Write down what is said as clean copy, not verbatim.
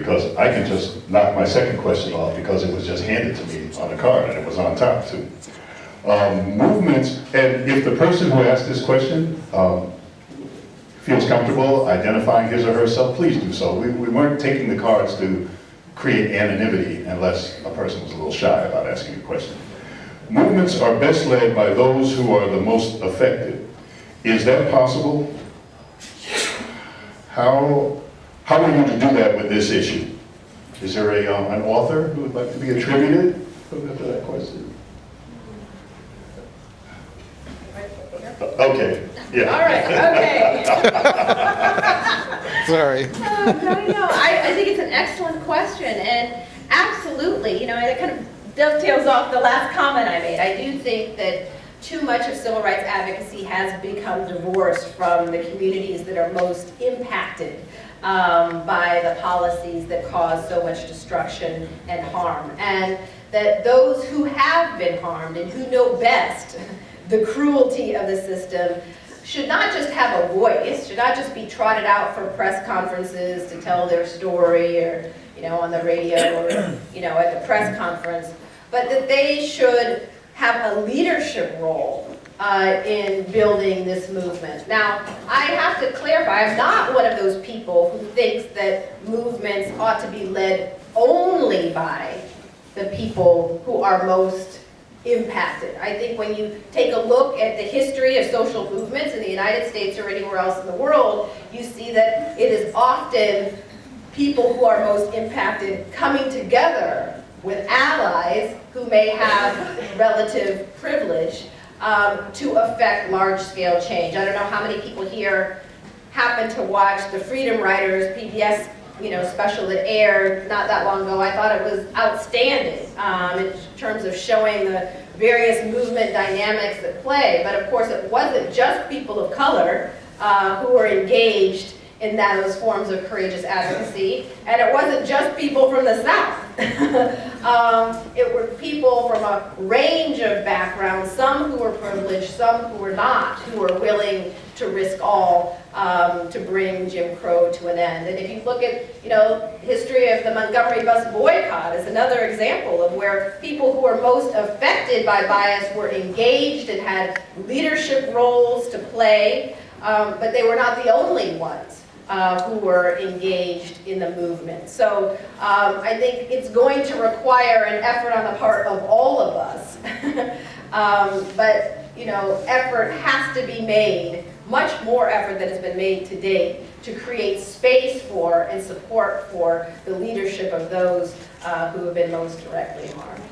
because I can just knock my second question off because it was just handed to me on a card and it was on top too. Movements, and if the person who asked this question feels comfortable identifying his or herself, please do so. We weren't taking the cards to create anonymity unless a person was a little shy about asking a question. Movements are best led by those who are the most affected. Is that possible? How are you to do that with this issue? Is there an author who would like to be attributed to that question? Okay, yeah. All right, okay. Sorry. No, I think it's an excellent question, and absolutely, you know, it kind of dovetails off the last comment I made. I do think that too much of civil rights advocacy has become divorced from the communities that are most impacted by the policies that cause so much destruction and harm, and that those who have been harmed and who know best the cruelty of the system should not just have a voice, should not just be trotted out for press conferences to tell their story, or, you know, on the radio, or, you know, at the press conference, but that they should have a leadership role in building this movement. Now, I have to clarify, I'm not one of those people who thinks that movements ought to be led only by the people who are most impacted. I think when you take a look at the history of social movements in the United States or anywhere else in the world, you see that it is often people who are most impacted coming together with allies who may have relative privilege to affect large-scale change. I don't know how many people here happen to watch the Freedom Riders PBS special that aired not that long ago. I thought it was outstanding in terms of showing the various movement dynamics at play. But of course, it wasn't just people of color who were engaged in those forms of courageous advocacy, and it wasn't just people from the South. It were people from a range of backgrounds, some who were privileged, some who were not, who were willing to risk all to bring Jim Crow to an end. And if you look at, history of the Montgomery bus boycott is another example of where people who were most affected by bias were engaged and had leadership roles to play, but they were not the only ones who were engaged in the movement. So I think it's going to require an effort on the part of all of us. But effort has to be made, much more effort than has been made to date, to create space for and support for the leadership of those who have been most directly harmed.